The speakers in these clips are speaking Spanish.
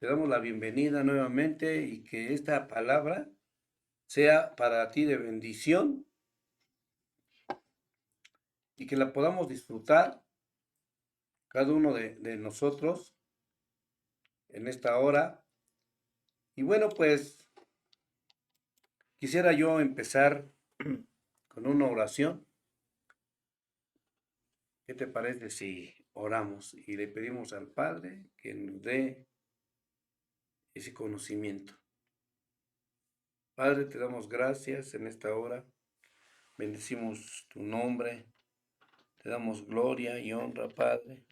Te damos la bienvenida nuevamente y que esta palabra sea para ti de bendición y que la podamos disfrutar cada uno de nosotros en esta hora. Y bueno, pues quisiera yo empezar con una oración. ¿Qué te parece si oramos y le pedimos al Padre que nos dé ese conocimiento? Padre, te damos gracias en esta hora. Bendecimos tu nombre. Te damos gloria y honra, Padre.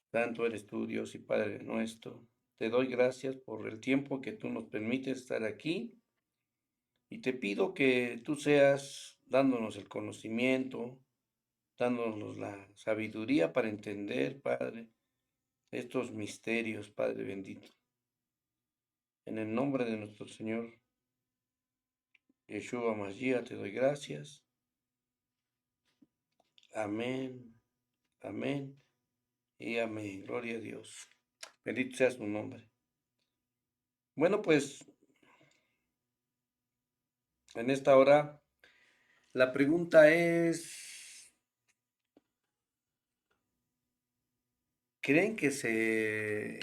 Santo eres tú, Dios y Padre nuestro. Te doy gracias por el tiempo que tú nos permites estar aquí y te pido que tú seas dándonos el conocimiento, dándonos la sabiduría para entender, Padre, estos misterios, Padre bendito. En el nombre de nuestro Señor Yeshua Mashiach te doy gracias. Amén, amén y amén. Gloria a Dios. Bendito sea su nombre. Bueno, pues en esta hora la pregunta es, ¿creen que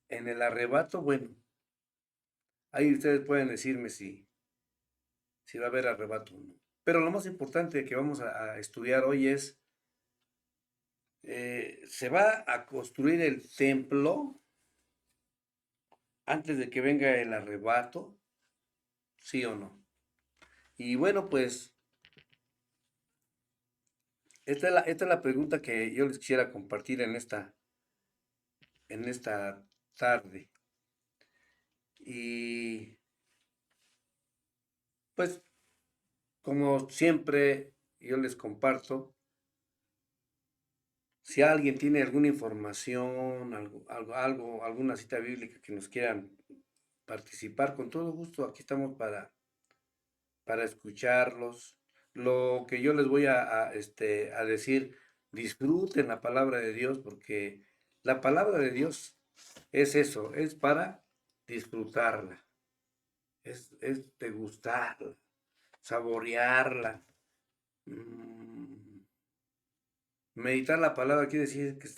en el arrebato, bueno, ahí ustedes pueden decirme si va a haber arrebato o no? Pero lo más importante que vamos a estudiar hoy es, ¿se va a construir el templo antes de que venga el arrebato? ¿Sí o no? Y bueno, pues esta es la pregunta que yo les quisiera compartir en esta tarde. Y pues, como siempre, yo les comparto, si alguien tiene alguna información, alguna cita bíblica que nos quieran participar, con todo gusto, aquí estamos para escucharlos. Lo que yo les voy a decir, disfruten la palabra de Dios, porque la palabra de Dios es eso, es para disfrutarla, es degustarla, saborearla. Meditar la palabra quiere decir que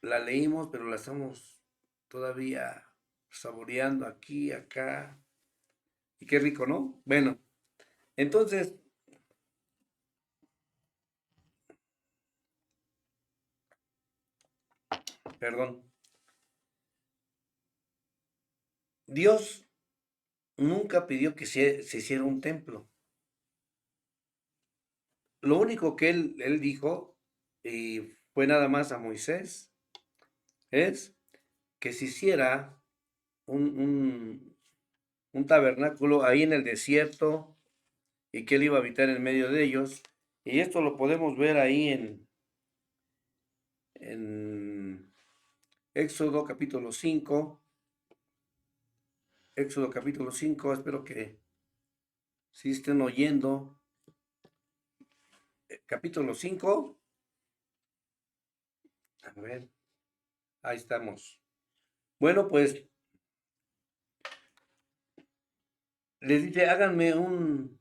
la leímos, pero la estamos todavía saboreando aquí, acá. Y qué rico, ¿no? Bueno, entonces, perdón, Dios nunca pidió que se hiciera un templo. Lo único que él dijo, y fue nada más a Moisés, es que se hiciera un tabernáculo ahí en el desierto y que él iba a habitar en medio de ellos. Y esto lo podemos ver ahí en Éxodo capítulo 5. Éxodo capítulo 5, espero que si estén oyendo. Capítulo 5, a ver, ahí estamos. Bueno, pues les dice, háganme un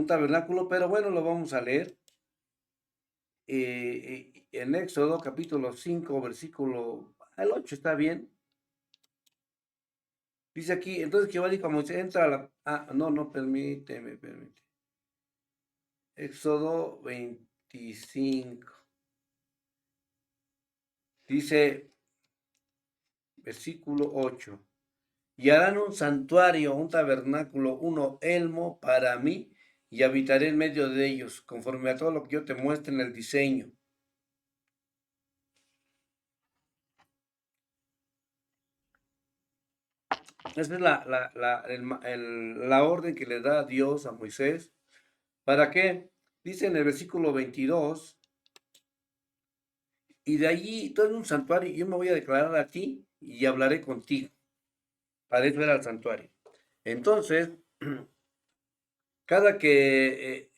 tabernáculo, pero bueno, lo vamos a leer. En Éxodo capítulo 5, versículo, el 8 está bien. Dice aquí, entonces Jehová dijo a Moisés, entra a la... Ah, no, permíteme. Éxodo 25. Dice, versículo 8. Y harán un santuario, un tabernáculo, uno elmo para mí, y habitaré en medio de ellos, conforme a todo lo que yo te muestre en el diseño. Esa es la orden que le da Dios a Moisés. ¿Para qué? Dice en el versículo 22, y de allí, todo en un santuario, yo me voy a declarar a ti y hablaré contigo. Para eso era el santuario. Entonces, cada que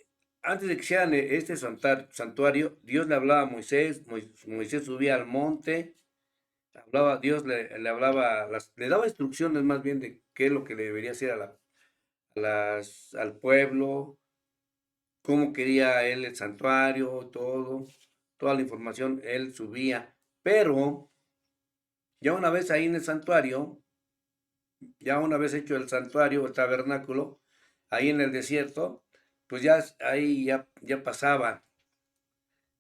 antes de que hicieran este santuario, Dios le hablaba a Moisés, Moisés subía al monte, hablaba, Dios le hablaba, le daba instrucciones más bien de qué es lo que le debería hacer al pueblo, cómo quería él el santuario, toda la información él subía. Pero ya una vez ahí en el santuario, ya una vez hecho el santuario, el tabernáculo, ahí en el desierto, pues ya ahí ya pasaba.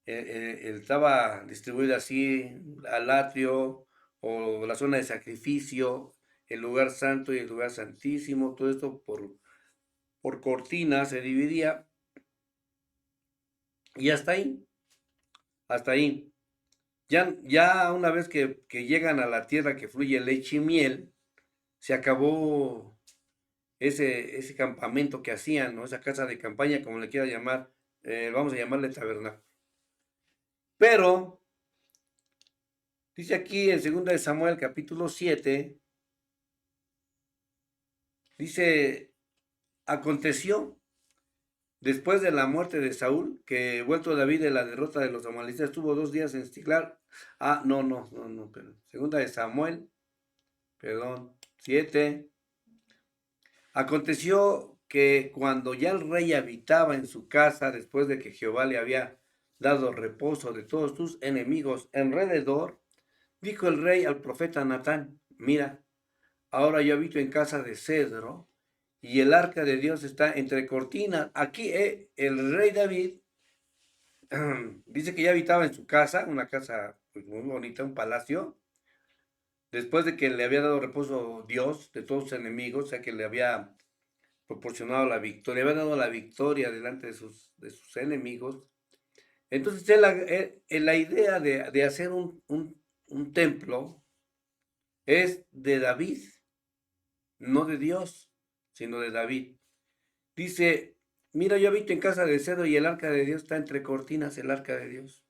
Estaba distribuido así al atrio o la zona de sacrificio, el lugar santo y el lugar santísimo, todo esto por cortinas se dividía y hasta ahí. Ya una vez que llegan a la tierra que fluye leche y miel, se acabó ese campamento que hacían, ¿no? Esa casa de campaña, como le quiera llamar, vamos a llamarle tabernáculo. Pero dice aquí en 2 de Samuel capítulo 7, dice, aconteció después de la muerte de Saúl, que vuelto David de la derrota de los amalecitas, estuvo 2 días en Siclag. Ah, no, pero 2 de Samuel, perdón, 7. Aconteció que cuando ya el rey habitaba en su casa, después de que Jehová le había dado reposo de todos sus enemigos alrededor, dijo el rey al profeta Natán, mira, ahora yo habito en casa de cedro y el arca de Dios está entre cortinas. Aquí el rey David dice que ya habitaba en su casa, una casa pues, muy bonita, un palacio, después de que le había dado reposo Dios de todos sus enemigos, o sea que le había proporcionado la victoria, había dado la victoria delante de sus enemigos. Entonces, la idea de hacer un templo es de David, no de Dios, sino de David. Dice, mira, yo habito en casa de cedro y el arca de Dios está entre cortinas, el arca de Dios.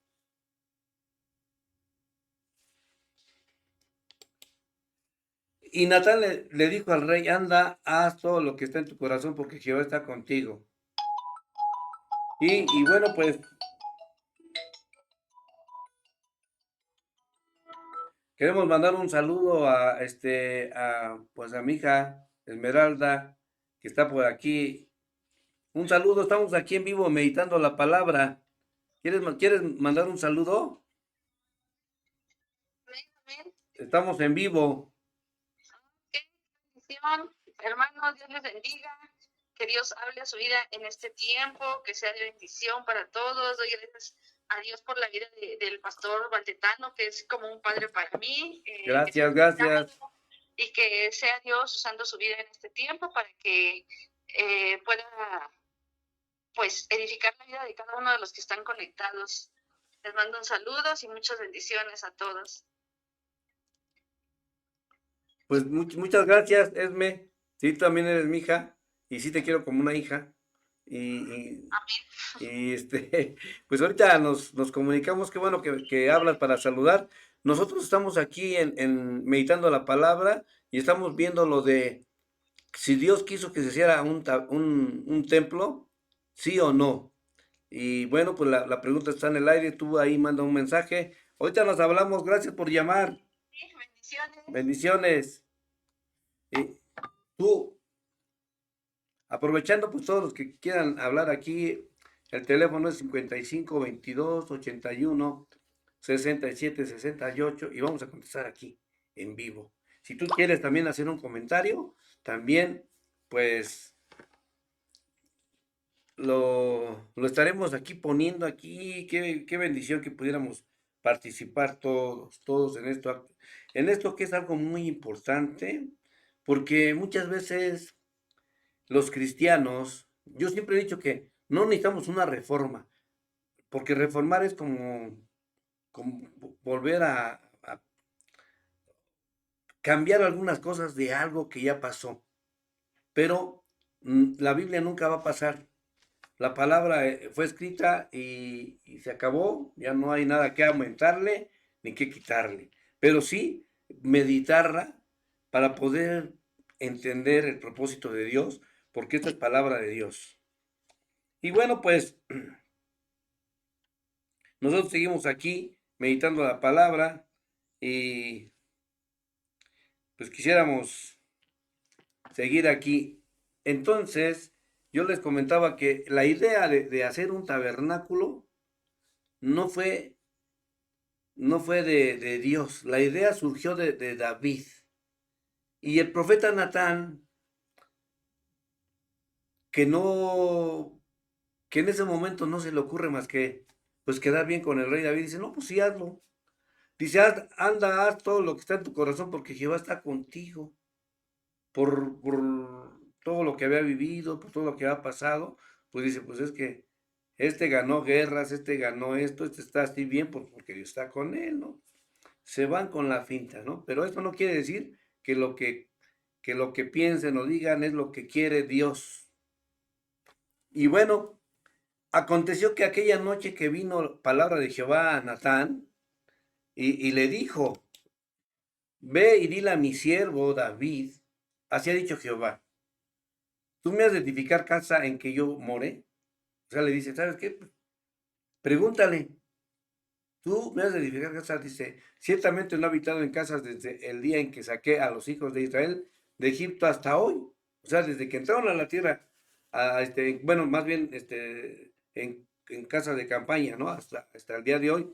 Y Natán le dijo al rey, anda, haz todo lo que está en tu corazón porque Jehová está contigo. Y bueno, pues queremos mandar un saludo pues a mi hija Esmeralda, que está por aquí. Un saludo, estamos aquí en vivo meditando la palabra. ¿Quieres mandar un saludo? Estamos en vivo. Qué bendición, hermanos, Dios les bendiga, que Dios hable a su vida en este tiempo, que sea de bendición para todos. Doy gracias a Dios por la vida del pastor Valtetano, que es como un padre para mí. Gracias. Y que sea Dios usando su vida en este tiempo para que pueda pues edificar la vida de cada uno de los que están conectados. Les mando un saludo y muchas bendiciones a todos. Pues muchas gracias, Esme. Sí, tú también eres mi hija y sí te quiero como una hija. Pues ahorita nos comunicamos, qué bueno que hablas para saludar. Nosotros estamos aquí en meditando la palabra y estamos viendo lo de si Dios quiso que se hiciera un templo, sí o no. Y bueno, pues la pregunta está en el aire, tú ahí manda un mensaje. Ahorita nos hablamos, gracias por llamar. Sí, bendiciones. Bendiciones. Y tú, aprovechando pues todos los que quieran hablar aquí, el teléfono es 55 22 81 67 68 y vamos a contestar aquí en vivo. Si tú quieres también hacer un comentario, también pues lo estaremos aquí poniendo aquí. Qué bendición que pudiéramos participar todos en esto que es algo muy importante, porque muchas veces los cristianos, yo siempre he dicho que no necesitamos una reforma, porque reformar es como volver a cambiar algunas cosas de algo que ya pasó, pero la Biblia nunca va a pasar. La palabra fue escrita y se acabó, ya no hay nada que aumentarle ni que quitarle, pero sí meditarla para poder entender el propósito de Dios, porque esta es palabra de Dios. Y bueno, pues nosotros seguimos aquí meditando la palabra y pues quisiéramos seguir aquí. Entonces, yo les comentaba que la idea de hacer un tabernáculo no fue, no fue de Dios, la idea surgió de David. Y el profeta Natán, que no, que en ese momento no se le ocurre más que pues quedar bien con el rey David, dice, no, pues sí, hazlo. Dice, anda, haz todo lo que está en tu corazón porque Jehová está contigo. Por todo lo que había vivido, por todo lo que había pasado, pues dice, pues es que este ganó guerras, este ganó esto, este está así bien porque Dios está con él, ¿no? Se van con la finta, ¿no? Pero esto no quiere decir que lo que piensen o digan es lo que quiere Dios. Y bueno, aconteció que aquella noche que vino palabra de Jehová a Natán y le dijo, ve y dile a mi siervo David, así ha dicho Jehová, tú me has de edificar casa en que yo more. O sea, le dice, ¿sabes qué? Pregúntale, tú me has de edificar casa. Dice, ciertamente no he habitado en casas desde el día en que saqué a los hijos de Israel de Egipto hasta hoy. O sea, desde que entraron a la tierra, bueno, más bien en casa de campaña, ¿no? Hasta el día de hoy,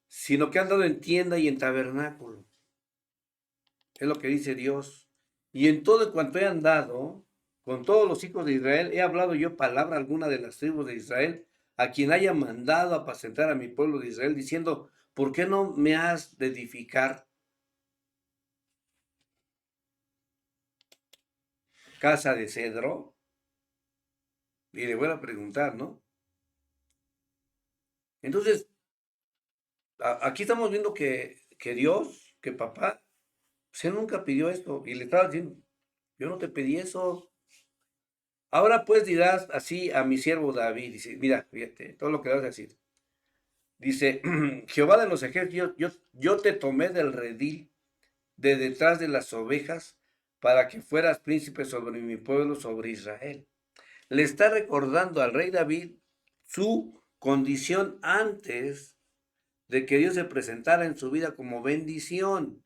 sino que han dado en tienda y en tabernáculo. Es lo que dice Dios. Y en todo cuanto he andado, con todos los hijos de Israel, he hablado yo palabra alguna de las tribus de Israel, a quien haya mandado apacentar a mi pueblo de Israel, diciendo, ¿por qué no me has de edificar casa de cedro? Y le voy a preguntar, ¿no? Entonces, aquí estamos viendo que Dios, que papá, pues él nunca pidió esto. Y le estaba diciendo, yo no te pedí eso. Ahora pues dirás así a mi siervo David, dice, mira, fíjate, todo lo que vas a decir. Dice, Jehová de los ejércitos, yo te tomé del redil, de detrás de las ovejas, para que fueras príncipe sobre mi pueblo, sobre Israel. Le está recordando al rey David su condición antes de que Dios se presentara en su vida como bendición.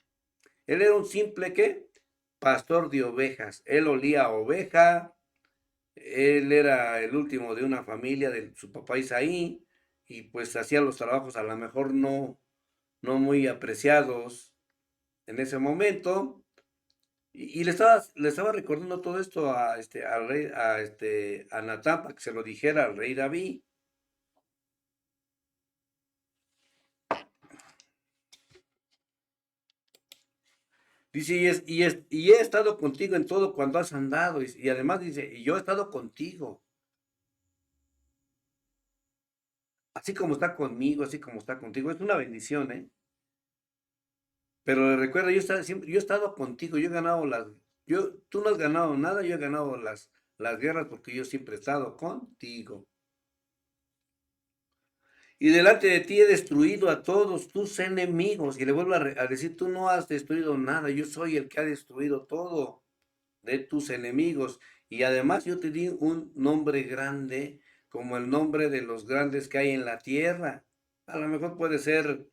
Él era un simple, ¿qué? Pastor de ovejas. Él olía a oveja, él era el último de una familia de su papá Isaí, y pues hacía los trabajos a lo mejor no muy apreciados en ese momento. Y le estaba recordando todo esto al rey, a Natán, para que se lo dijera al rey David. Dice, y he estado contigo en todo cuando has andado. Y además dice, y yo he estado contigo. Así como está conmigo, así como está contigo. Es una bendición, ¿eh? Pero recuerda, yo he estado contigo, yo he ganado tú no has ganado nada, yo he ganado las guerras porque yo siempre he estado contigo. Y delante de ti he destruido a todos tus enemigos. Y le vuelvo a decir, tú no has destruido nada, yo soy el que ha destruido todo de tus enemigos. Y además yo te di un nombre grande, como el nombre de los grandes que hay en la tierra. A lo mejor puede ser,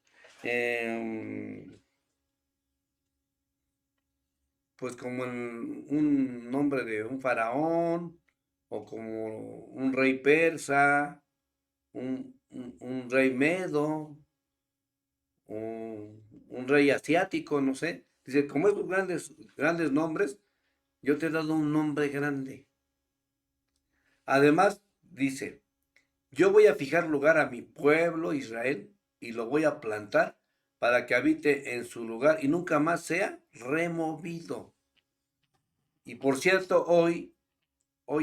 pues como un nombre de un faraón, o como un rey persa, un rey medo, un rey asiático, no sé. Dice, como esos grandes nombres, yo te he dado un nombre grande. Además, dice, yo voy a fijar lugar a mi pueblo Israel y lo voy a plantar para que habite en su lugar y nunca más sea removido. Y por cierto, hoy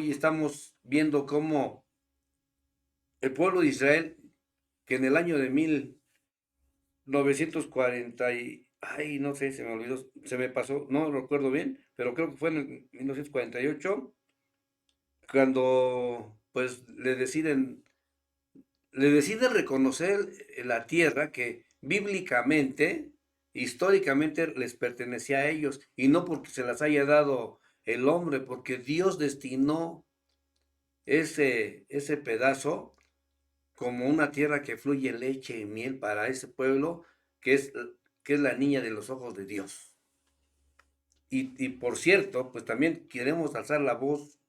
estamos viendo cómo el pueblo de Israel, que en el año de 1940 ay, no sé, se me olvidó, se me pasó, no lo recuerdo bien, pero creo que fue en 1948, cuando pues le deciden reconocer la tierra que bíblicamente, históricamente les pertenecía a ellos, y no porque se las haya dado el hombre, porque Dios destinó ese pedazo como una tierra que fluye leche y miel para ese pueblo que es, que es la niña de los ojos de Dios. Y por cierto, pues también queremos alzar la voz,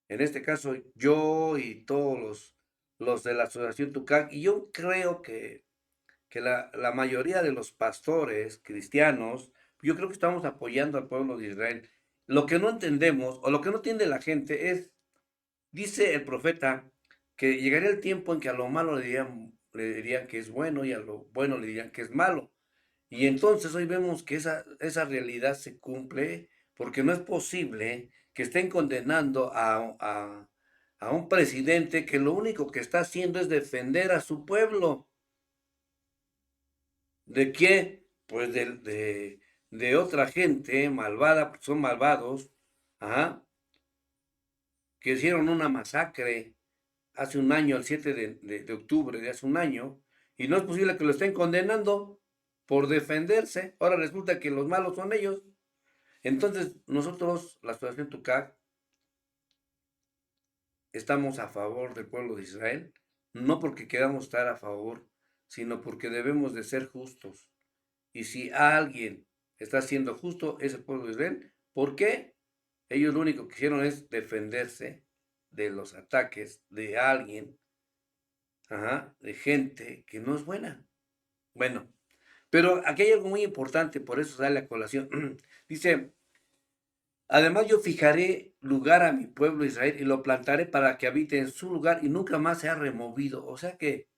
en este caso yo y todos los de la Asociación Tucac, y yo creo que la mayoría de los pastores cristianos, yo creo que estamos apoyando al pueblo de Israel. Lo que no entendemos o lo que no entiende la gente es, dice el profeta, que llegaría el tiempo en que a lo malo le dirían que es bueno y a lo bueno le dirían que es malo. Y entonces hoy vemos que esa realidad se cumple porque no es posible que estén condenando a un presidente que lo único que está haciendo es defender a su pueblo. ¿De qué? Pues de otra gente malvada, son malvados, ajá, que hicieron una masacre hace un año, el 7 de octubre de hace un año, y no es posible que lo estén condenando por defenderse. Ahora resulta que los malos son ellos. Entonces, nosotros, la Asociación Tucac, estamos a favor del pueblo de Israel, no porque queramos estar a favor, sino porque debemos de ser justos. Y si alguien está siendo justo, es el pueblo de Israel. ¿Por qué? Ellos lo único que hicieron es defenderse de los ataques de alguien, ajá, de gente que no es buena. Bueno, pero aquí hay algo muy importante, por eso sale a colación. Dice, además yo fijaré lugar a mi pueblo Israel y lo plantaré para que habite en su lugar y nunca más sea removido. O sea que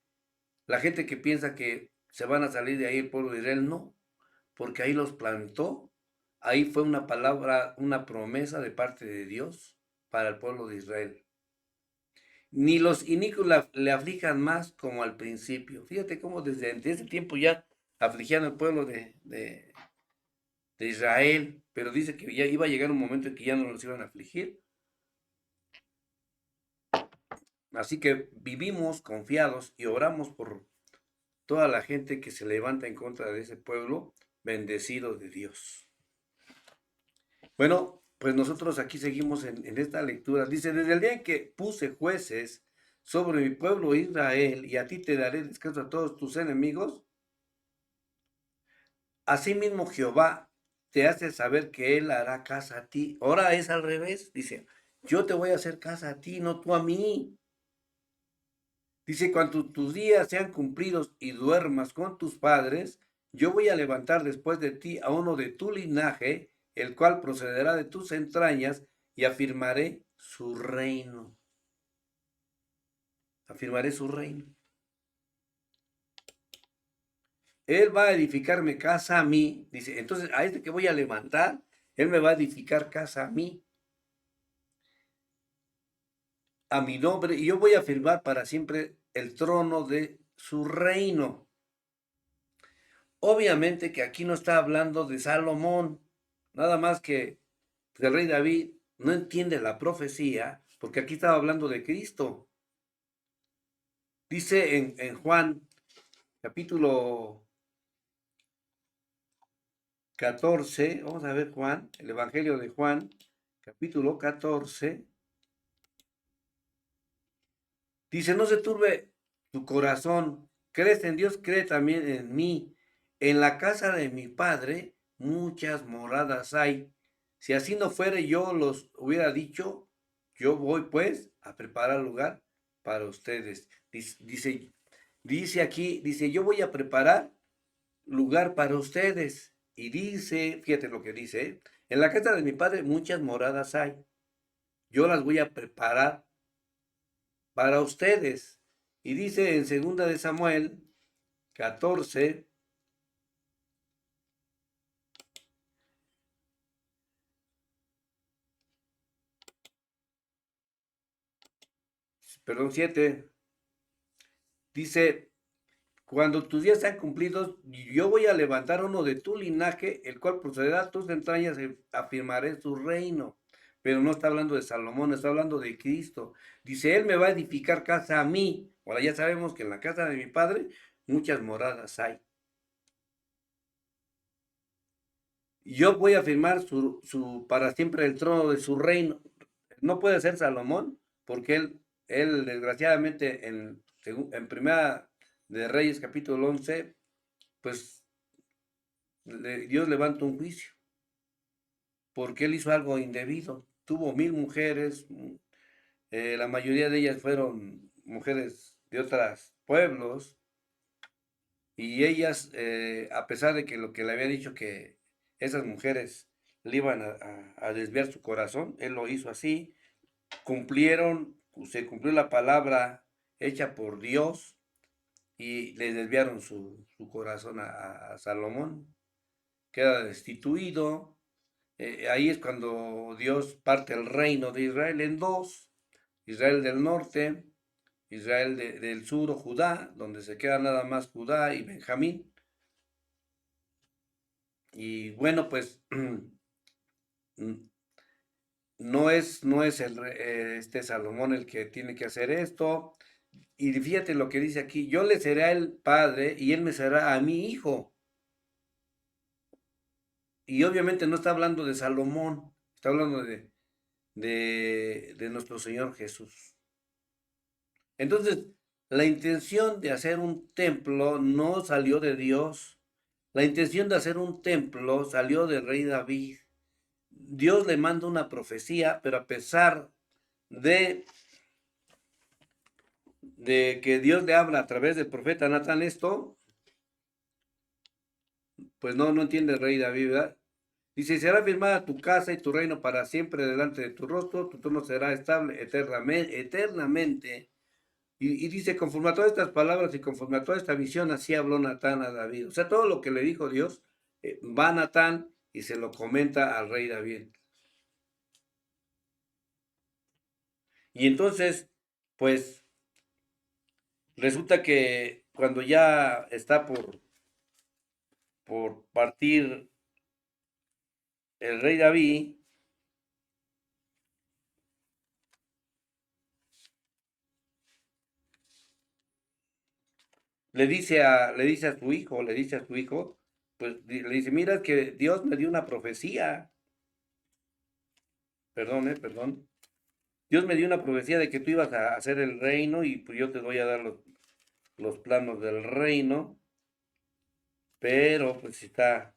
la gente que piensa que se van a salir de ahí el pueblo de Israel, no, porque ahí los plantó. Ahí fue una palabra, una promesa de parte de Dios para el pueblo de Israel. Ni los inicuos le aflijan más como al principio. Fíjate cómo desde ese tiempo ya afligían al pueblo de Israel, pero dice que ya iba a llegar un momento en que ya no los iban a afligir. Así que vivimos confiados y oramos por toda la gente que se levanta en contra de ese pueblo bendecido de Dios. Bueno, pues nosotros aquí seguimos en esta lectura. Dice, desde el día en que puse jueces sobre mi pueblo Israel y a ti te daré descanso a todos tus enemigos, asimismo Jehová te hace saber que él hará casa a ti. Ahora es al revés, dice, yo te voy a hacer casa a ti, no tú a mí. Dice, cuando tus días sean cumplidos y duermas con tus padres, yo voy a levantar después de ti a uno de tu linaje, el cual procederá de tus entrañas, y afirmaré su reino. Afirmaré su reino. Él va a edificarme casa a mí. Dice, entonces a este que voy a levantar, él me va a edificar casa a mí, a mi nombre, y yo voy a afirmar para siempre el trono de su reino. Obviamente que aquí no está hablando de Salomón, nada más que el rey David no entiende la profecía, porque aquí estaba hablando de Cristo. Dice en Juan, capítulo 14, vamos a ver Juan, el Evangelio de Juan, capítulo 14, dice, no se turbe tu corazón, crees en Dios, cree también en mí. En la casa de mi Padre muchas moradas hay. Si así no fuere, yo los hubiera dicho, yo voy pues a preparar lugar para ustedes. Dice aquí, dice, yo voy a preparar lugar para ustedes. Y dice, fíjate lo que dice, en la casa de mi Padre muchas moradas hay. Yo las voy a preparar para ustedes. Y dice en segunda de Samuel 14, perdón, 7, dice, cuando tus días sean cumplidos, yo voy a levantar uno de tu linaje, el cual procederá a tus entrañas y afirmaré su reino. Pero no está hablando de Salomón, está hablando de Cristo. Dice, él me va a edificar casa a mí. Ahora ya sabemos que en la casa de mi padre muchas moradas hay. Yo voy a afirmar para siempre el trono de su reino. No puede ser Salomón, porque él él desgraciadamente en Primera de Reyes capítulo 11, pues Dios levanta un juicio, porque él hizo algo indebido. Tuvo 1000 mujeres, la mayoría de ellas fueron mujeres de otros pueblos, y ellas, a pesar de que lo que le había dicho que esas mujeres le iban a desviar su corazón, él lo hizo así, se cumplió la palabra hecha por Dios y le desviaron su corazón a Salomón, queda destituido. Ahí es cuando Dios parte el reino de Israel en dos: Israel del norte, Israel del sur o Judá, donde se queda nada más Judá y Benjamín. Y bueno, pues no es este Salomón el que tiene que hacer esto. Y fíjate lo que dice aquí: yo le seré el padre y él me será a mi hijo. Y obviamente no está hablando de Salomón, está hablando de nuestro Señor Jesús. Entonces, la intención de hacer un templo no salió de Dios. La intención de hacer un templo salió del rey David. Dios le manda una profecía, pero a pesar de, de que Dios le habla a través del profeta Natán esto, pues no entiende el rey David, ¿verdad? Dice: será firmada tu casa y tu reino para siempre delante de tu rostro, tu trono será estable eternamente. Y dice: conforme a todas estas palabras y conforme a toda esta visión, así habló Natán a David. O sea, todo lo que le dijo Dios, va a Natán y se lo comenta al rey David. Y entonces, pues, resulta que cuando ya está por partir el rey David, le dice a su hijo, pues le dice: mira que Dios me dio una profecía, perdón, Dios me dio una profecía de que tú ibas a hacer el reino, y pues yo te voy a dar los planos del reino, pero pues está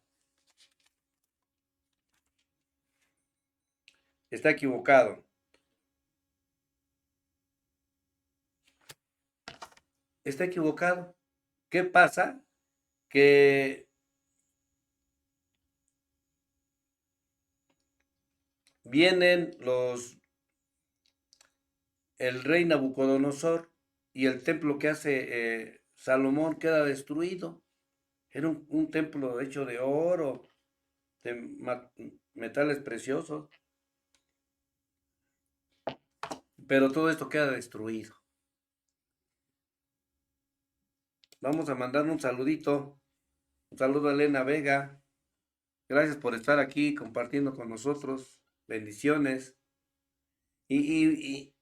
equivocado. Está equivocado. ¿Qué pasa? Que vienen el rey Nabucodonosor, y el templo que hace Salomón queda destruido. Era un templo hecho de oro, de metales preciosos, pero todo esto queda destruido. Vamos a mandar un saludito, un saludo a Elena Vega. Gracias por estar aquí compartiendo con nosotros. Bendiciones. Y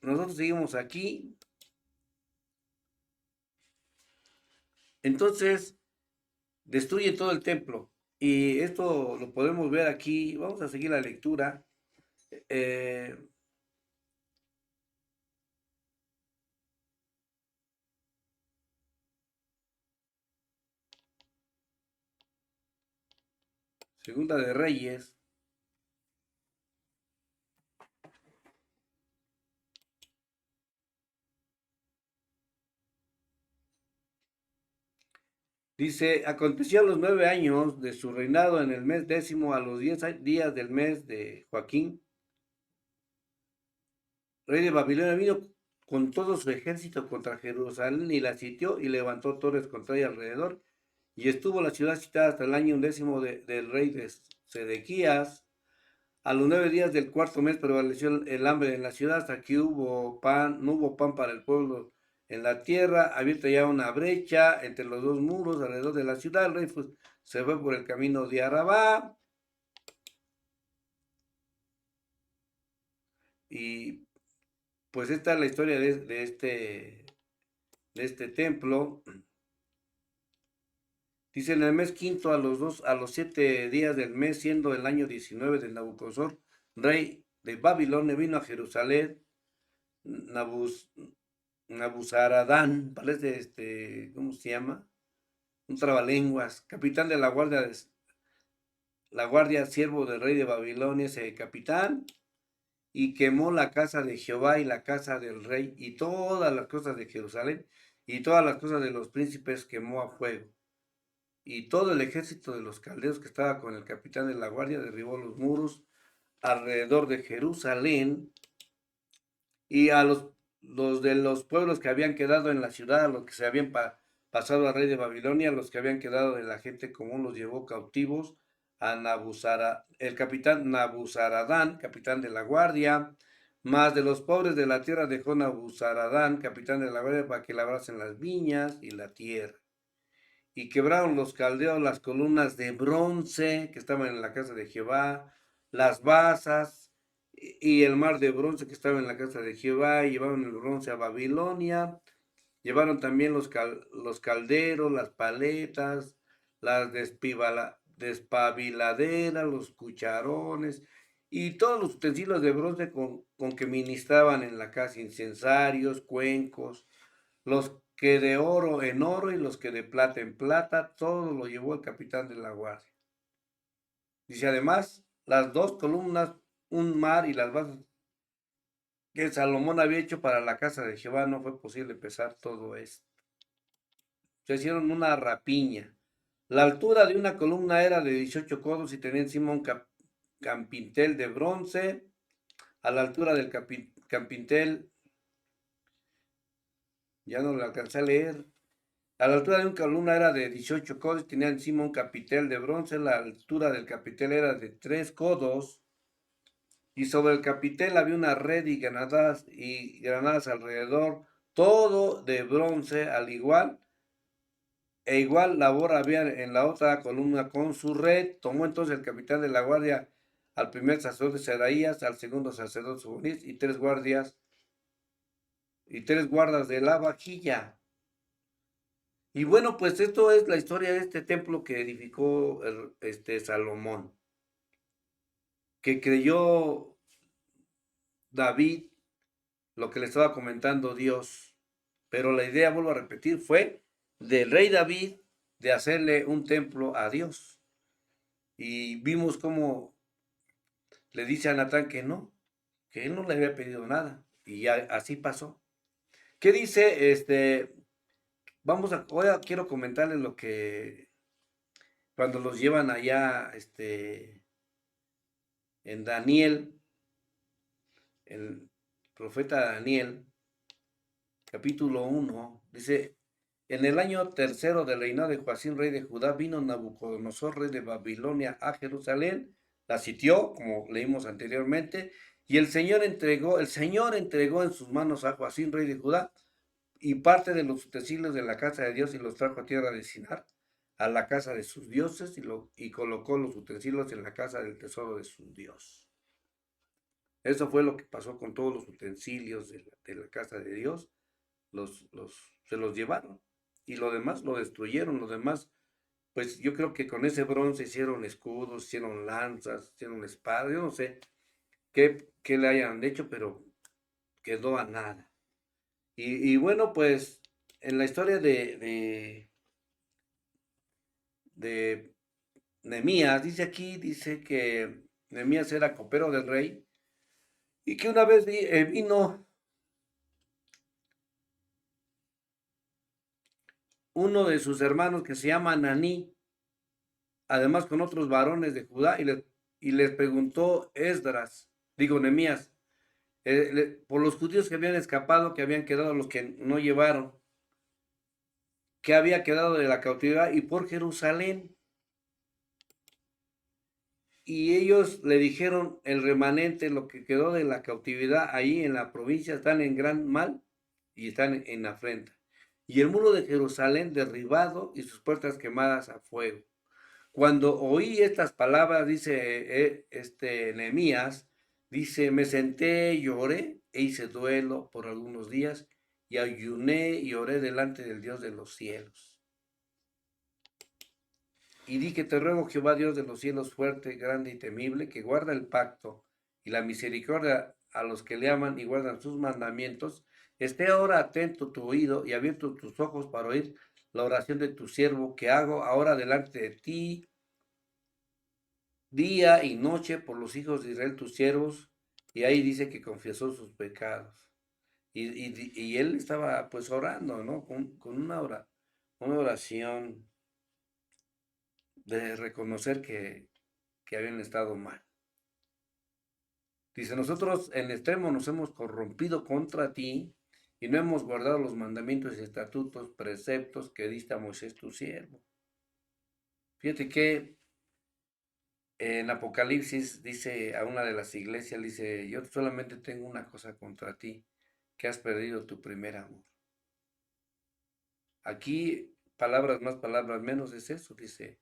nosotros seguimos aquí. Entonces, destruye todo el templo. Y esto lo podemos ver aquí. Vamos a seguir la lectura. Eh, Segunda de Reyes. Dice: aconteció a los 9 años de su reinado, en el mes 10º, a los 10 días del mes de Joaquín, rey de Babilonia, vino con todo su ejército contra Jerusalén y la sitió y levantó torres contra ella alrededor. Y estuvo la ciudad citada hasta el año 11º del rey de Sedequías. A los 9 días del cuarto mes prevaleció el hambre en la ciudad, hasta que no hubo pan para el pueblo en la tierra, abierta ya una brecha entre los dos muros alrededor de la ciudad. El rey se fue por el camino de Arabá. Y pues esta es la historia de este templo. Dice: en el mes quinto, a los 7 días del mes, siendo el año 19 de Nabucodonosor, rey de Babilonia vino a Jerusalén Nabuzaradán, parece ¿cómo se llama? Un trabalenguas, capitán de la guardia, siervo del rey de Babilonia, ese capitán, y quemó la casa de Jehová y la casa del rey y todas las cosas de Jerusalén y todas las cosas de los príncipes quemó a fuego. Y todo el ejército de los caldeos que estaba con el capitán de la guardia derribó los muros alrededor de Jerusalén y a los de los pueblos que habían quedado en la ciudad, a los que se habían pasado al rey de Babilonia, los que habían quedado de la gente común, los llevó cautivos a el capitán Nabuzaradán, capitán de la guardia, más de los pobres de la tierra dejó Nabuzaradán, capitán de la guardia, para que labrasen las viñas y la tierra. Y quebraron los caldeos las columnas de bronce que estaban en la casa de Jehová, las basas y el mar de bronce que estaba en la casa de Jehová, y llevaron el bronce a Babilonia. Llevaron también los calderos, las paletas, las despabiladeras, los cucharones y todos los utensilios de bronce con que ministraban en la casa, incensarios, cuencos, los que de oro en oro y los que de plata en plata, todo lo llevó el capitán de la guardia. Dice además, las dos columnas, un mar y las basas que Salomón había hecho para la casa de Jehová, no fue posible pesar todo esto. Se hicieron una rapiña. La altura de una columna era de 18 codos y tenía encima un campintel de bronce. A la altura del campintel, ya no lo alcancé a leer. A la altura de una columna era de 18 codos y tenía encima un capitel de bronce. La altura del capitel era de 3 codos. Y sobre el capitel había una red y granadas alrededor, todo de bronce, igual labor había en la otra columna con su red. Tomó entonces el capitán de la guardia al primer sacerdote Seraías, al segundo sacerdote Sofonís y tres guardas de la vajilla. Y bueno, pues esto es la historia de este templo que edificó Salomón, que creyó David lo que le estaba comentando Dios, pero la idea, vuelvo a repetir, fue del rey David de hacerle un templo a Dios. Y vimos cómo le dice a Natán que él no le había pedido nada. Y ya así pasó. ¿Qué dice? Quiero comentarles lo que cuando los llevan allá, en Daniel, el profeta Daniel, capítulo 1, dice, en el año tercero del reinado de Joacim, rey de Judá, vino Nabucodonosor, rey de Babilonia, a Jerusalén, la sitió, como leímos anteriormente, y el Señor entregó en sus manos a Joacim, rey de Judá, y parte de los utensilios de la casa de Dios, y los trajo a tierra de Sinar, a la casa de sus dioses, y colocó los utensilios en la casa del tesoro de su Dios. Eso fue lo que pasó con todos los utensilios de la casa de Dios, se los llevaron, y lo demás lo destruyeron. Lo demás, pues yo creo que con ese bronce hicieron escudos, hicieron lanzas, hicieron espadas, yo no sé qué le hayan hecho, pero quedó a nada. Y bueno, pues en la historia de Nehemías, dice que Nehemías era copero del rey y que una vez vino uno de sus hermanos que se llama Naní, además con otros varones de Judá, y les preguntó Nehemías, por los judíos que habían escapado, que habían quedado, los que no llevaron, que había quedado de la cautividad, y por Jerusalén. Y ellos le dijeron, el remanente, lo que quedó de la cautividad ahí en la provincia, están en gran mal y están en afrenta. Y el muro de Jerusalén derribado y sus puertas quemadas a fuego. Cuando oí estas palabras, dice Nehemías, dice, me senté, lloré e hice duelo por algunos días y ayuné y oré delante del Dios de los cielos. Y di que te ruego, Jehová, Dios de los cielos, fuerte, grande y temible, que guarda el pacto y la misericordia a los que le aman y guardan sus mandamientos. Esté ahora atento tu oído y abierto tus ojos para oír la oración de tu siervo que hago ahora delante de ti, día y noche por los hijos de Israel, tus siervos. Y ahí dice que confesó sus pecados. Y él estaba pues orando, ¿no? Con una oración de reconocer que habían estado mal. Dice, nosotros en extremo nos hemos corrompido contra ti y no hemos guardado los mandamientos y estatutos, preceptos que diste a Moisés tu siervo. Fíjate que en Apocalipsis dice a una de las iglesias, dice, yo solamente tengo una cosa contra ti, que has perdido tu primer amor. Aquí, palabras más, palabras menos, es eso, dice,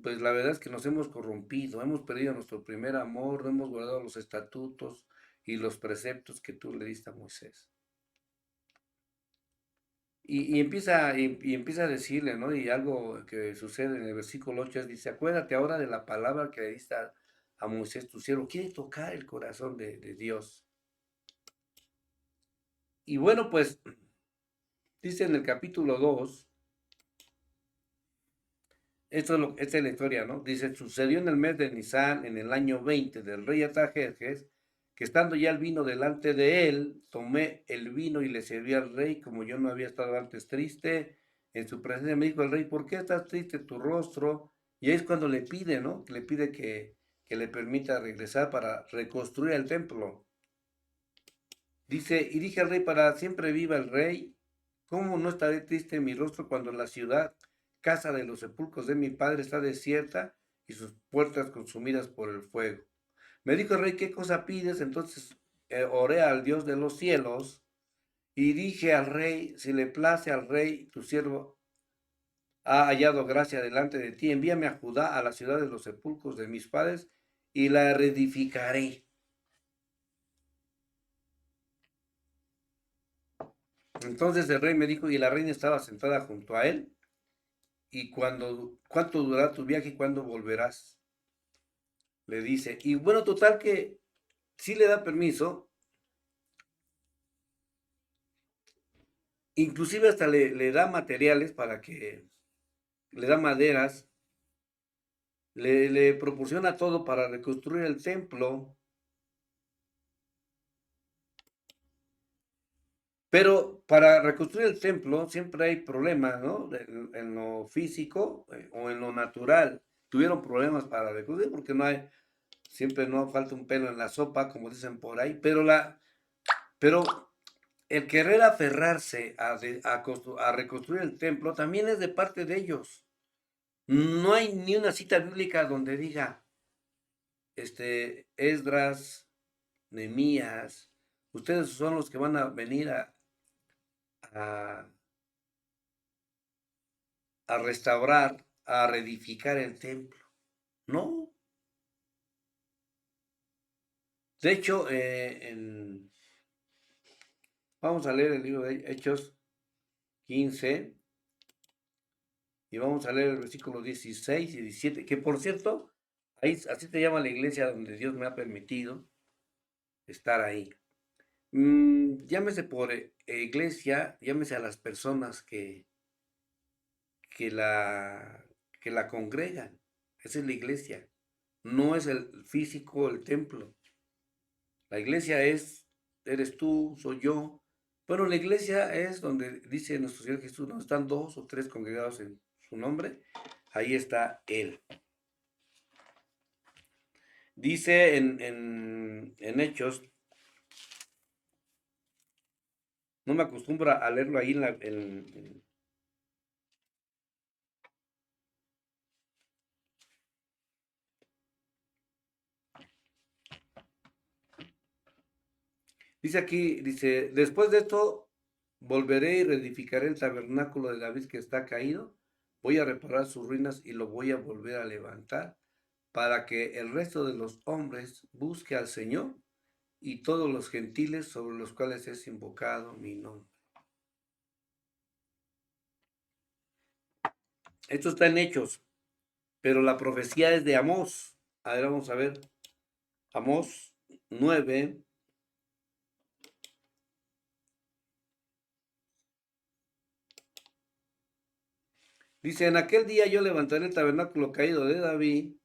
pues la verdad es que nos hemos corrompido, hemos perdido nuestro primer amor, no hemos guardado los estatutos y los preceptos que tú le diste a Moisés. Y empieza a decirle, ¿no? Y algo que sucede en el versículo 8 es, dice, acuérdate ahora de la palabra que le diste a Moisés tu siervo. Quiere tocar el corazón de Dios. Y bueno, pues dice en el capítulo 2, esta es la historia, ¿no? Dice, sucedió en el mes de Nisan, en el año 20 del rey Artajerjes, que estando ya el vino delante de él, tomé el vino y le serví al rey, como yo no había estado antes triste. En su presencia me dijo el rey, ¿por qué estás triste tu rostro? Y ahí es cuando le pide, ¿no? Le pide que le permita regresar para reconstruir el templo. Dice, y dije al rey, para siempre viva el rey, ¿cómo no estaré triste en mi rostro cuando la ciudad, casa de los sepulcros de mi padre, está desierta y sus puertas consumidas por el fuego? Me dijo el rey, ¿qué cosa pides? Entonces oré al Dios de los cielos y dije al rey, si le place al rey, tu siervo ha hallado gracia delante de ti, envíame a Judá, a la ciudad de los sepulcros de mis padres, y la reedificaré. Entonces el rey me dijo, y la reina estaba sentada junto a él, y ¿cuánto durará tu viaje y cuándo volverás? Le dice, y bueno, total que sí le da permiso, inclusive hasta le da materiales para que, le da maderas, le proporciona todo para reconstruir el templo, pero para reconstruir el templo siempre hay problemas, ¿no? En lo físico o en lo natural. Tuvieron problemas para reconstruir porque siempre no falta un pelo en la sopa, como dicen por ahí, pero el querer aferrarse a reconstruir el templo también es de parte de ellos. No hay ni una cita bíblica donde diga, Esdras, Nehemías, ustedes son los que van a venir a, a restaurar, a reedificar el templo. No. De hecho, vamos a leer el libro de Hechos 15 y vamos a leer el versículo 16 y 17, que por cierto, ahí, así te llama la iglesia donde Dios me ha permitido estar ahí. Llámese por iglesia, llámese a las personas que la, que la congregan. Esa es la iglesia. No es el físico, el templo. La iglesia eres tú, soy yo. Bueno, la iglesia es donde dice nuestro Señor Jesús, donde están dos o tres congregados en su nombre, ahí está Él. Dice en Hechos, no me acostumbro a leerlo ahí dice aquí, dice, después de esto volveré y reedificaré el tabernáculo de David que está caído, voy a reparar sus ruinas y lo voy a volver a levantar para que el resto de los hombres busque al Señor y todos los gentiles sobre los cuales es invocado mi nombre. Esto está en Hechos, pero la profecía es de Amós. A ver, vamos a ver. Amós 9. Dice, en aquel día yo levantaré el tabernáculo caído de David,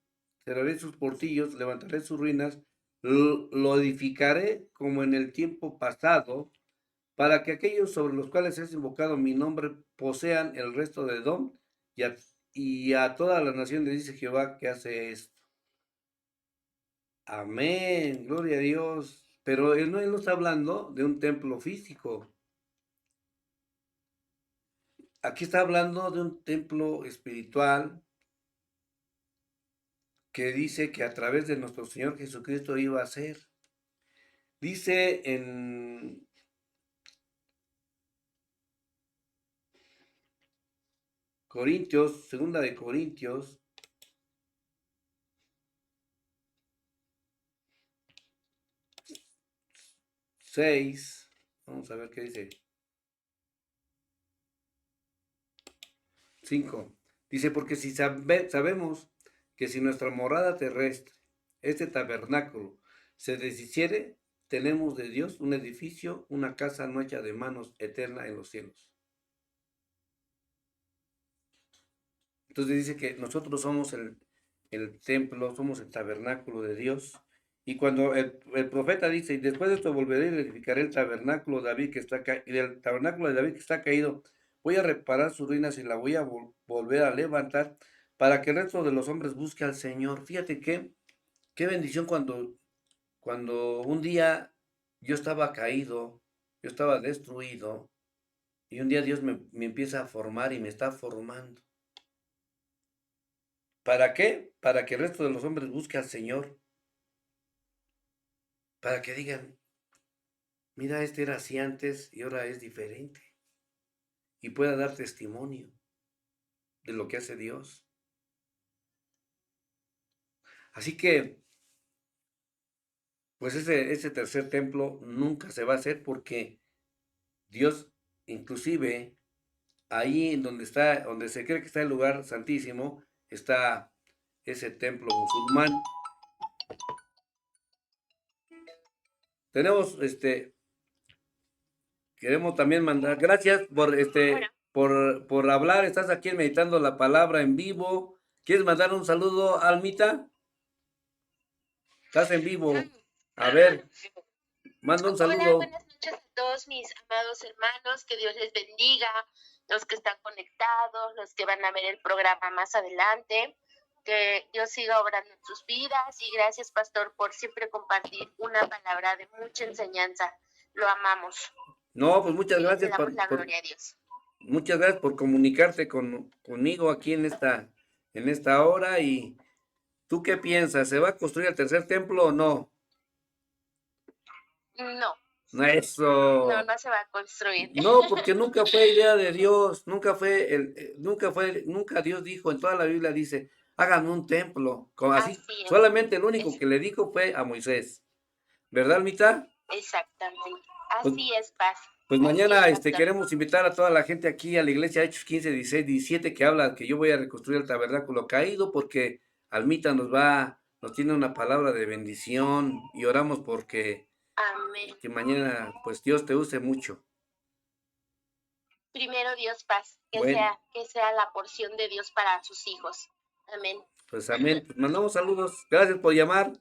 cerraré sus portillos, levantaré sus ruinas, lo edificaré como en el tiempo pasado, para que aquellos sobre los cuales es invocado mi nombre posean el resto de Edom, y a toda la nación le dice Jehová que hace esto. Amén, gloria a Dios. Pero él no está hablando de un templo físico. Aquí está hablando de un templo espiritual que dice que a través de nuestro Señor Jesucristo iba a ser. Dice en Corintios, segunda de Corintios 6, vamos a ver qué dice. 5. Dice, porque si sabemos que si nuestra morada terrestre, este tabernáculo, se deshiciere, tenemos de Dios un edificio, una casa no hecha de manos, eterna en los cielos. Entonces dice que nosotros somos el templo, somos el tabernáculo de Dios. Y cuando el profeta dice, y después de esto volveré y edificaré el tabernáculo de David que está y del tabernáculo de David que está caído, voy a reparar sus ruinas y la voy a volver a levantar para que el resto de los hombres busque al Señor. Fíjate qué bendición cuando un día yo estaba caído, yo estaba destruido, y un día Dios me empieza a formar y me está formando. ¿Para qué? Para que el resto de los hombres busque al Señor. Para que digan, mira, este era así antes y ahora es diferente. Y pueda dar testimonio de lo que hace Dios. Así que, pues ese tercer templo nunca se va a hacer porque Dios, inclusive, ahí en donde se cree que está el lugar santísimo, está ese templo musulmán. Tenemos Queremos también mandar, gracias por hablar, estás aquí meditando la palabra en vivo. ¿Quieres mandar un saludo, Almita? Estás en vivo. A ver, manda un Hola, saludo. buenas noches a todos mis amados hermanos, que Dios les bendiga, los que están conectados, los que van a ver el programa más adelante, que Dios siga obrando en sus vidas y gracias, pastor, por siempre compartir una palabra de mucha enseñanza. Lo amamos. No, pues muchas Y gracias le damos la gloria a Dios. muchas gracias por comunicarte conmigo aquí en esta hora. ¿Y tú qué piensas? ¿Se va a construir el tercer templo o no? No, No, eso. no se va a construir. No, porque nunca fue idea de Dios, nunca Dios dijo, en toda la Biblia dice, háganme un templo, como así, Así es. solamente el único que le dijo fue a Moisés, ¿verdad, Almita? Exactamente. Pues, Así es, Paz. pues Así mañana es, pastor. queremos invitar a toda la gente aquí a la iglesia Hechos 15, 16, 17, que habla que yo voy a reconstruir el tabernáculo caído, porque Almita nos tiene una palabra de bendición y oramos porque Amén. que mañana pues Dios te use mucho. Primero Dios, paz, Bueno, que sea la porción de Dios para sus hijos. Amén. pues amén. Pues mandamos saludos. Gracias por llamar.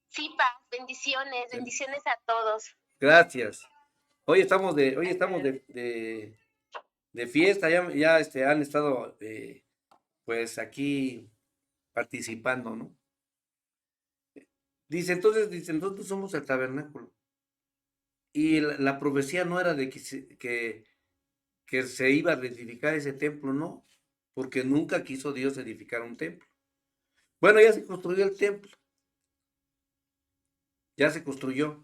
Sí, paz, bendiciones, bendiciones a todos. Gracias. Hoy estamos de fiesta, ya han estado pues aquí participando, ¿no? Dice, nosotros somos el tabernáculo. Y la profecía no era de que se iba a edificar ese templo, no, porque nunca quiso Dios edificar un templo. Bueno, ya se construyó el templo, ya se construyó.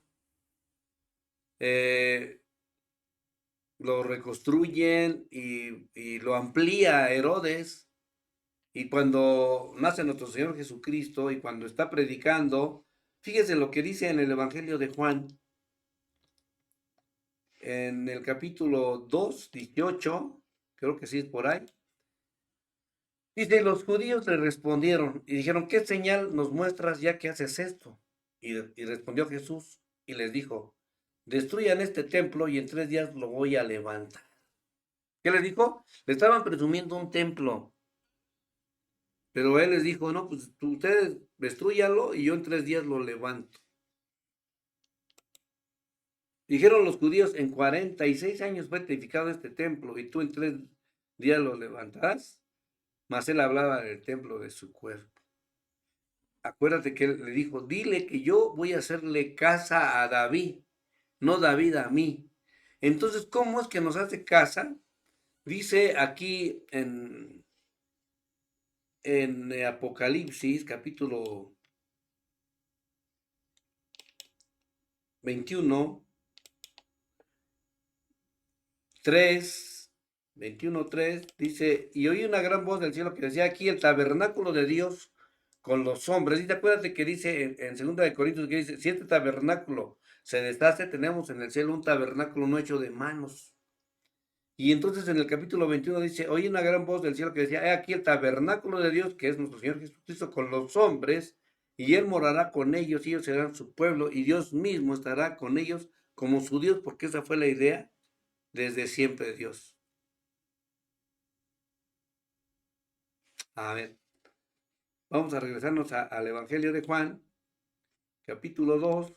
Lo reconstruyen y lo amplía Herodes. Y cuando nace nuestro Señor Jesucristo y cuando está predicando, fíjese lo que dice en el Evangelio de Juan, en el capítulo 2, 18, creo que sí es por ahí. Dice, los judíos le respondieron y dijeron, ¿qué señal nos muestras ya que haces esto? Y respondió Jesús y les dijo, destruyan este templo y en 3 días lo voy a levantar. ¿Qué les dijo? Le estaban presumiendo un templo, pero él les dijo, no, pues ustedes destrúyanlo y yo en 3 días lo levanto. Dijeron los judíos, en 46 años fue edificado este templo y tú en 3 días lo levantarás. Mas él hablaba del templo de su cuerpo. Acuérdate que él le dijo, dile que yo voy a hacerle casa a David, no David a mí. Entonces, ¿cómo es que nos hace casa? Dice aquí en Apocalipsis, capítulo 21, 3, 21:3, dice, y oí una gran voz del cielo que decía, aquí el tabernáculo de Dios con los hombres. Y te acuérdate que dice en 2 Corintios, que dice, si este tabernáculo se deshace, tenemos en el cielo un tabernáculo no hecho de manos. Y entonces en el capítulo 21 dice, oí una gran voz del cielo que decía, he aquí el tabernáculo de Dios, que es nuestro Señor Jesucristo, con los hombres, y Él morará con ellos, y ellos serán su pueblo, y Dios mismo estará con ellos como su Dios, porque esa fue la idea desde siempre de Dios. A ver, vamos a regresarnos al Evangelio de Juan, capítulo 2,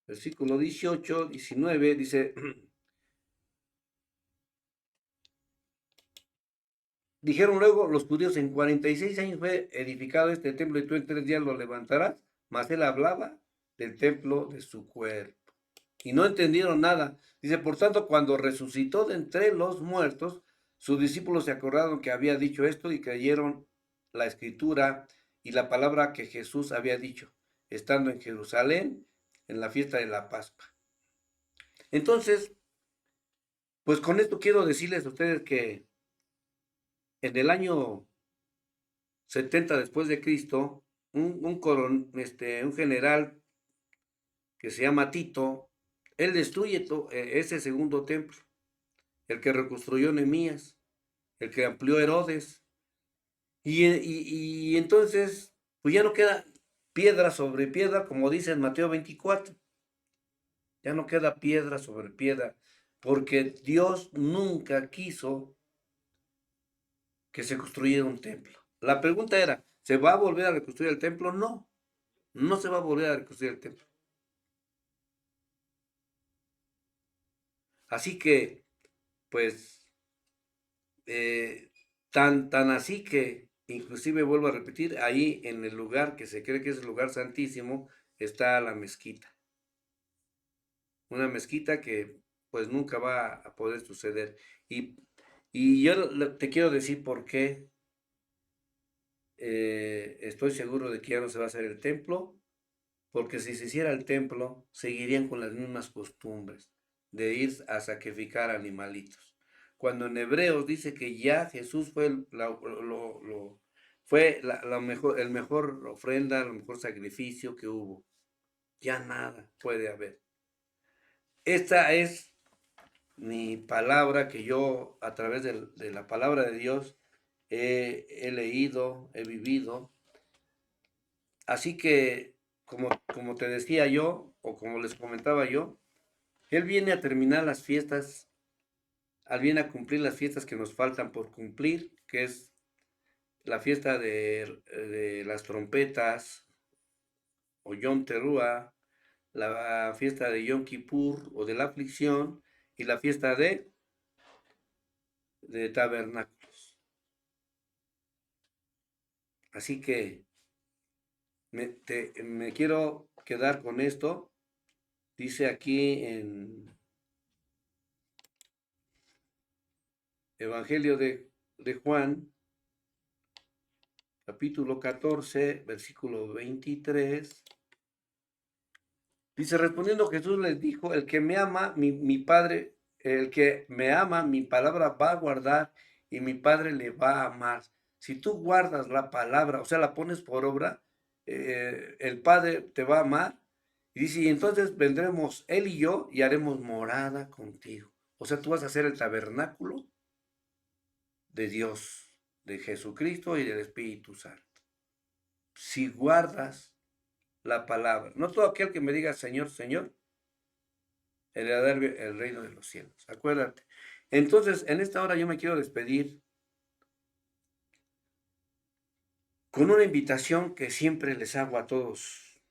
versículo 18, 19, dice, dijeron luego los judíos, en 46 años fue edificado este templo y tú en 3 días lo levantarás, mas él hablaba del templo de su cuerpo. Y no entendieron nada. Dice, por tanto, cuando resucitó de entre los muertos, sus discípulos se acordaron que había dicho esto y creyeron la escritura y la palabra que Jesús había dicho, estando en Jerusalén en la fiesta de la Pascua. Entonces, pues con esto quiero decirles a ustedes que en el año 70 después de Cristo, un general que se llama Tito, él destruye ese segundo templo, el que reconstruyó Nehemías, el que amplió Herodes, y entonces, pues ya no queda piedra sobre piedra, como dice en Mateo 24, ya no queda piedra sobre piedra, porque Dios nunca quiso que se construyera un templo. La pregunta era, ¿se va a volver a reconstruir el templo? No, no se va a volver a reconstruir el templo. Así que, pues, tan así que, inclusive vuelvo a repetir, ahí en el lugar que se cree que es el lugar santísimo, está la mezquita. Una mezquita que pues nunca va a poder suceder. Y yo te quiero decir por qué estoy seguro de que ya no se va a hacer el templo, porque si se hiciera el templo, seguirían con las mismas costumbres de ir a sacrificar animalitos. Cuando en Hebreos dice que ya Jesús fue el mejor ofrenda, el mejor sacrificio que hubo. Ya nada puede haber. Esta es mi palabra que yo a través de la palabra de Dios he leído, he vivido. Así que, como te decía yo, o como les comentaba yo, Él viene a terminar las fiestas, Él viene a cumplir las fiestas que nos faltan por cumplir, que es la fiesta de las trompetas, o Yom Teruah, la fiesta de Yom Kippur, o de la aflicción, y la fiesta de tabernáculos. Así que me quiero quedar con esto. Dice aquí en Evangelio de Juan, capítulo 14, versículo 23. Dice, respondiendo Jesús les dijo, el que me ama, mi Padre, el que me ama, mi palabra va a guardar y mi Padre le va a amar. Si tú guardas la palabra, o sea, la pones por obra, el Padre te va a amar. Y dice, y entonces vendremos Él y yo y haremos morada contigo. O sea, tú vas a ser el tabernáculo de Dios. de Jesucristo y del Espíritu Santo. Si guardas la palabra, no todo aquel que me diga Señor, Señor, heredará el reino de los cielos. Acuérdate. Entonces, en esta hora yo me quiero despedir con una invitación que siempre les hago a todos.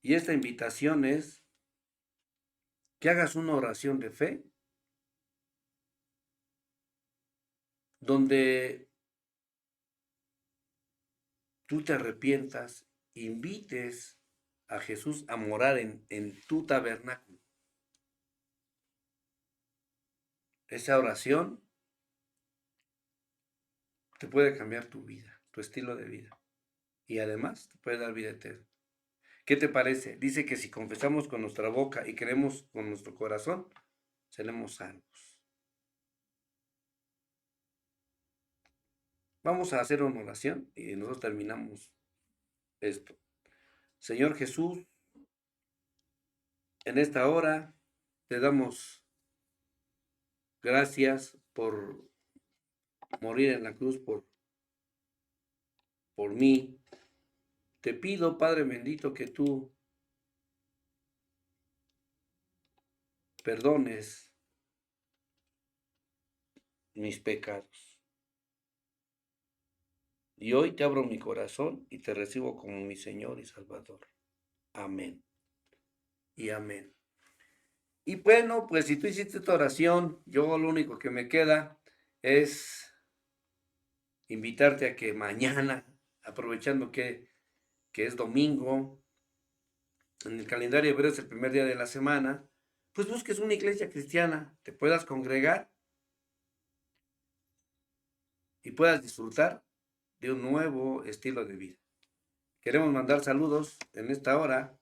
Y esta invitación es que hagas una oración de fe donde tú te arrepientas, invites a Jesús a morar en tu tabernáculo. Esa oración te puede cambiar tu vida, tu estilo de vida. Y además te puede dar vida eterna. ¿Qué te parece? Dice que si confesamos con nuestra boca y creemos con nuestro corazón, seremos salvos. Vamos a hacer una oración y nosotros terminamos esto. Señor Jesús, en esta hora te damos gracias por morir en la cruz por mí. Te pido, Padre bendito, que tú perdones mis pecados. Y hoy te abro mi corazón y te recibo como mi Señor y Salvador. Amén. Y amén. Y bueno, pues si tú hiciste esta oración, yo lo único que me queda es invitarte a que mañana, aprovechando que es domingo, en el calendario hebreo es el primer día de la semana, pues busques una iglesia cristiana, te puedas congregar y puedas disfrutar de un nuevo estilo de vida. Queremos mandar saludos en esta hora